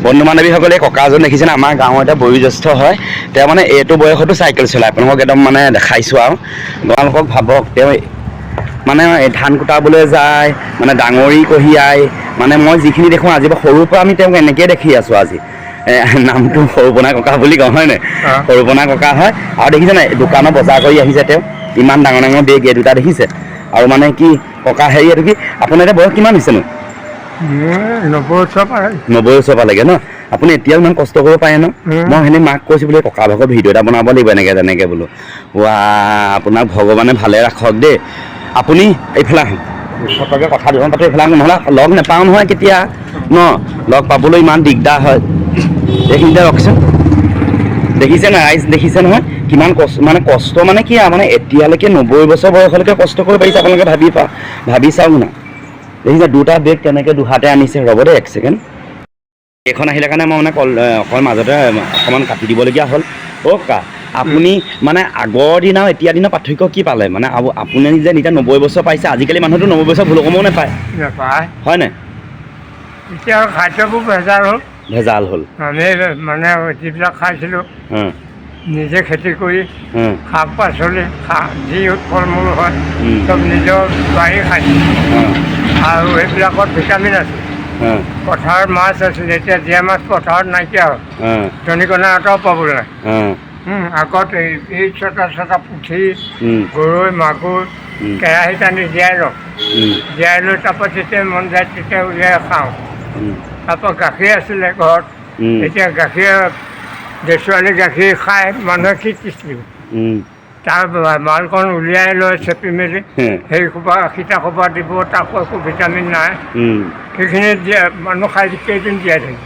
বন্ধু বান্ধৱীসকলে ককাজন দেখিছেনে আমাৰ গাঁৱৰ এটা বয়োজ্যেষ্ঠ হয় তেওঁ মানে এইটো বয়সতো চাইকেল চলায় আপোনালোকক একদম মানে দেখাইছোঁ আৰু তোমালোকক ভাবক তেওঁ মানে ধান কুটাবলৈ যায় মানে ডাঙৰি কঢ়িয়াই মানে মই যিখিনি দেখোঁ আজি সৰুৰ পৰা আমি তেওঁক এনেকৈয়ে দেখি আছোঁ আজি নামটো সৰুপনা ককা বুলি কওঁ হয় নাই সৰুপনা ককা হয় আৰু দেখিছে নাই দোকানৰ বজাৰ কৰি আহিছে তেওঁ ইমান ডাঙৰ ডাঙৰ বেগ এই দুটা দেখিছে আৰু মানে কি ককা হেৰি এইটো কি আপোনাৰ এতিয়া বয়স কিমান হৈছেনো 90 বছৰ পালেগে ন আপুনি এতিয়াও ইমান কষ্ট কৰিব পাৰে ন মই সেইখিনি মাক কৈছোঁ বোলে ককা ভাগৰ ভিডিঅ' এটা বনাব লাগিব এনেকৈ তেনেকৈ বোলো ৱা আপোনাক ভগৱানে ভালে ৰাখক দেই আপুনি এইফালে আহক ফটকে কথা দুখন পাতো এইফালে নহ'লে লগ নাপাওঁ নহয় কেতিয়া ন লগ পাবলৈ ইমান দিগদাৰ হয় এইখিনিতে ৰখচোন দেখিছে নাই ৰাইজ দেখিছে নহয় কিমান কষ্ট মানে কি মানে এতিয়ালৈকে 90 বছৰ বয়সলৈকে কষ্ট কৰিব পাৰিছে আপোনালোকে ভাবি চাওক না দেখিছে দুটা বেগ কেনেকৈ দুহাতে আনিছে ৰ'ব দেই এক ছেকেণ্ড এইখন আহিলে কাৰণে মই মানে অকল মাজতে অকণমান কাটি দিবলগীয়া হ'ল কা আপুনি মানে আগৰ দিন আৰু এতিয়া দিনৰ পাৰ্থক্য কি পালে মানে আপুনি যে এতিয়া 90 বছৰ পাইছে আজিকালি মানুহটো 90 বছৰ ভুল কমও নাপায় হয় নাই এতিয়া খাদ্যবোৰ ভেজাল হ'ল আমি মানে যিবিলাক খাইছিলোঁ নিজে খেতি কৰি শাক পাচলি যি ফল মূল হয় চব নিজৰ বাৰী খাইছিলোঁ আৰু এইবিলাকত ভিটামিন আছে পথাৰত মাছ আছিলে এতিয়া জীয়া মাছ পথাৰত নাইকিয়া হ'ল দনিকণা এটাও পাবলৈ নাই আগত এই ছটা পুঠি গৰৈ মাগুৰ কেৰাহীত আনি জীয়াই লৈ তাৰপৰা যেতিয়া মন যায় তেতিয়া উলিয়াই খাওঁ তাৰপৰা গাখীৰ আছিলে ঘৰত এতিয়া গাখীৰ ছোৱালী গাখীৰ খাই মানুহে কি তৃষ্টি তাৰ মালকণ উলিয়াই লৈ চেপি মেলি সেই সীতা খোপা দিব তাকো একো ভিটামিন নাই সেইখিনি মানুহ খাই কেইদিন জীয়াই থাকে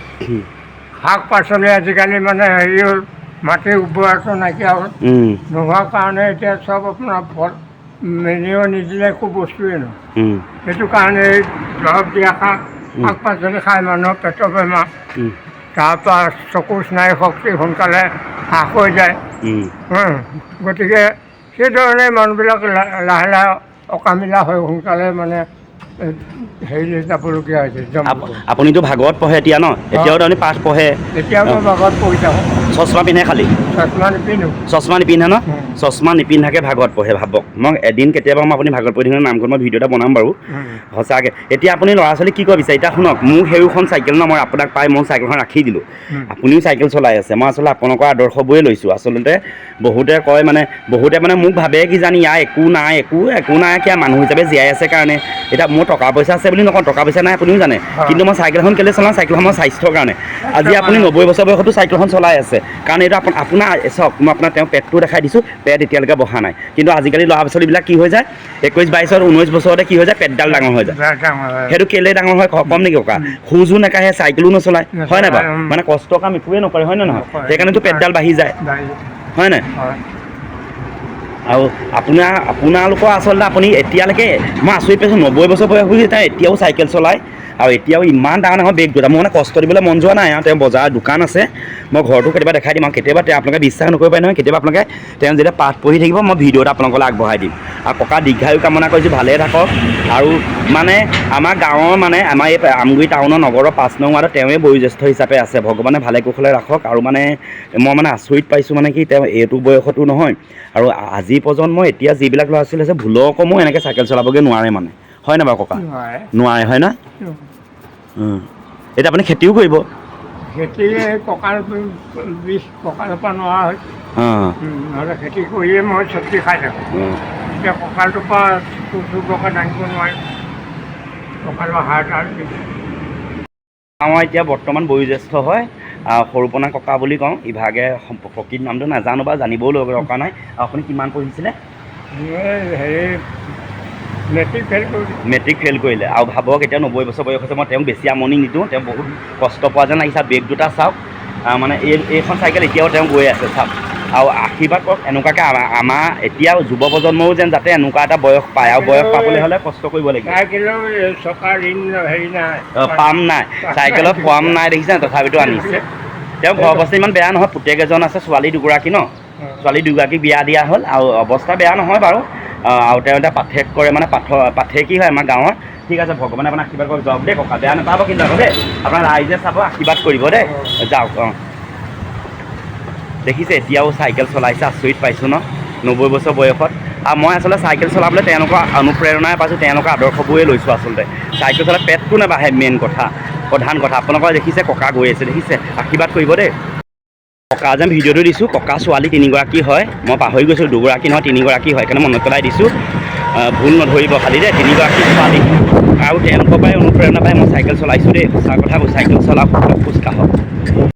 শাক পাচলি আজিকালি মানে হেৰি হ'ল মাটিৰ উৰ্বৰতা নাইকিয়া হ'ল নোহোৱাৰ কাৰণে এতিয়া চব আপোনাৰ ফল মেনিও নিদিলে একো বস্তুৱেই নহয় সেইটো কাৰণে এই দৰৱ দিয়া শাক পাচলি খাই মানুহৰ পেটৰ বেমাৰ তাৰপৰা চকু স্নায়ু শক্তি সোনকালে হ্ৰাস হৈ যায় গতিকে সেইধৰণে মানুহবিলাক লাহে লাহে অকামিলা হৈ সোনকালে মানে হেৰি যাবলগীয়া হৈছে আপুনিতো ভাগৱত পঢ়ে এতিয়া ন এতিয়াও আপুনি পাঠ পঢ়ে এতিয়াও মই ভাগৱত পঢ়ি থাকোঁ চশমা পিন্ধে খালি চশমা নিপিন্ধে ন চশমা নিপিন্ধাকৈ ভাগৱত পঢ়ে ভাবক মই এদিন কেতিয়াবা মই আপুনি ভাগৱত পঢ়ি থাকিলে নামঘৰত মই ভিডিঅ' এটা বনাম বাৰু সঁচাকৈ এতিয়া আপুনি ল'ৰা ছোৱালী কি কৰিব বিচাৰে এতিয়া শুনক মোৰ সেইখন চাইকেল ন মই আপোনাক পাই মই চাইকেলখন ৰাখি দিলোঁ আপুনিও চাইকেল চলাই আছে মই আচলতে আপোনালোকৰ আদৰ্শবোৰে লৈছোঁ আচলতে বহুতে কয় মানে মোক ভাবে কি জানি ইয়াৰ একো নাই কিয় মানুহ হিচাপে জীয়াই আছে কাৰণে এতিয়া মোৰ টকা পইচা আছে বুলি নকওঁ টকা পইচা নাই আপুনিও জানে কিন্তু মই চাইকেলখন কেলৈ চলাওঁ চাইকেলখন মই স্বাস্থ্যৰ কাৰণে আজি আপুনি 90 বছৰ বয়সতো চাইকেলখন চলাই আছে কাৰণ এইটো আপোনাৰ চাওক মই আপোনাৰ তেওঁ পেটটো দেখাই দিছোঁ পেট এতিয়ালৈকে বহা নাই কিন্তু আজিকালি ল'ৰা ছোৱালীবিলাক কি হৈ যায় 21 22 19 বছৰতে কি হৈ যায় পেটডাল ডাঙৰ হৈ যায় সেইটো কেলৈ ডাঙৰ হয় কম নেকি ককা খোজো নাকাঢ়ে চাইকেলো নচলায় হয় নাই বাৰু মানে কষ্ট কাম একোৱে নকৰে হয় নে নহয় সেইকাৰণেতো পেটডাল বাঢ়ি যায় হয় নাই আৰু আপোনালোকৰ আচলতে আপুনি এতিয়ালৈকে মই আচৰিত পাইছোঁ 90 বছৰ বয়স বুলি তেওঁ এতিয়াও চাইকেল চলায় আৰু এতিয়াও ইমান ডাঙৰ বেগ দুটা মোৰ মানে কষ্ট দিবলৈ মন যোৱা নাই আৰু তেওঁ বজাৰ দোকান আছে মই ঘৰটো কেতিয়াবা দেখাই দিম আৰু কেতিয়াবা আপোনালোকে বিশ্বাস নকৰিব পাৰে নহয় কেতিয়াবা আপোনালোকে তেওঁ যেতিয়া পাঠ পঢ়ি থাকিব মই ভিডিঅ' এটা আপোনালোকলৈ আগবঢ়াই দিম আৰু ককা দীৰ্ঘায়ু কামনা কৰিছোঁ ভালে থাকক আৰু মানে আমাৰ গাঁৱৰ মানে আমাৰ এই আমগুৰি টাউনৰ নগৰৰ 5 নং ৱাৰ্ডত তেওঁৱে বয়োজ্যেষ্ঠ হিচাপে আছে ভগৱানে ভালে কুশলে ৰাখক আৰু মানে মই মানে আচৰিত পাইছোঁ মানে কি তেওঁ এইটো বয়সতো নহয় আৰু আজি প্ৰজন্ম এতিয়া যিবিলাক ল'ৰা ছোৱালী আছে ভুলকমো এনেকৈ চাইকেল চলাবগৈ নোৱাৰে মানে হয় নাই বাৰু ককা নোৱাৰে হয় না এতিয়া আপুনি খেতিও কৰিব খেতি কঁকালৰ পৰা নোৱাৰা হৈছে নহ'লে খেতি কৰিয়ে মই চব্জি খাই থাকোঁ এতিয়া কঁকালটোৰ পৰা চুৰকৈ দাঙিব নোৱাৰিম কঁকালৰ হাড় আমাৰ এতিয়া বৰ্তমান বয়োজ্যেষ্ঠ হয় সৰুপনা ককা বুলি কওঁ ইভাগে প্ৰকৃত নামটো নাজানো বা জানিবও দৰকাৰ নাই আপুনি কিমান পঢ়িছিলে মেট্ৰিক ফেইল কৰিলে আৰু ভাবক এতিয়া 90 বছৰ বয়স হৈছে মই তেওঁক বেছি আমনি নিদিওঁ তেওঁ বহুত কষ্ট পোৱা যেন লাগিছে বেগ দুটা চাওক মানে এইখন চাইকেল এতিয়াও তেওঁ গৈ আছে চাওক আৰু আশীৰ্বাদ কৰক এনেকুৱাকৈ আমাৰ এতিয়া যুৱ প্ৰজন্মও যেন যাতে এনেকুৱা এটা বয়স পায় আৰু বয়স পাবলৈ হ'লে কষ্ট কৰিব লাগিব পাম নাই চাইকেলত পাম নাই দেখিছে তথাপিতো আনিছে তেওঁ ঘৰ অৱস্থা ইমান বেয়া নহয় পুতেক এজন আছে ছোৱালী দুগৰাকী ন ছোৱালী দুগৰাকী বিয়া দিয়া হ'ল আৰু অৱস্থা বেয়া নহয় বাৰু আৰু তেওঁ এতিয়া পাঠেক কৰে মানে পাঠে কি হয় আমাৰ গাঁৱৰ ঠিক আছে ভগৱানে আপোনাক আশীৰ্বাদ কৰক যাওক দেই ককা বেয়া নাপাব কিন্তু আকৌ দেই আপোনাৰ ৰাইজে চাব আশীৰ্বাদ কৰিব দেই যাওক অঁ দেখিছে এতিয়াও চাইকেল চলাইছে আচৰিত পাইছোঁ ন 90 বছৰ বয়সত আৰু মই আচলতে চাইকেল চলাবলৈ তেওঁলোকৰ অনুপ্ৰেৰণাই পাইছোঁ তেওঁলোকৰ আদৰ্শবোৰে লৈছোঁ আচলতে চাইকেল চলাই পেটটো নাবাঢ়ে মেইন কথা প্ৰধান কথা আপোনালোকৰ দেখিছে ককা গৈ আছে দেখিছে আশীৰ্বাদ কৰিব দেই ককা যেন ভিডিঅ'টো দিছোঁ ককা ছোৱালী 3গৰাকী হয় মই পাহৰি গৈছোঁ 2গৰাকী নহয় 3গৰাকী হয় সেইকাৰণে মনত পেলাই দিছোঁ ভুল নধৰিব খালি দেই 3গৰাকী ছোৱালী আৰু তেওঁলোকৰ পৰাই অনুপ্ৰেৰণা পাই মই চাইকেল চলাইছোঁ দেই সঁচা কথা চাইকেল চলাওক খোজ কাঢ়ক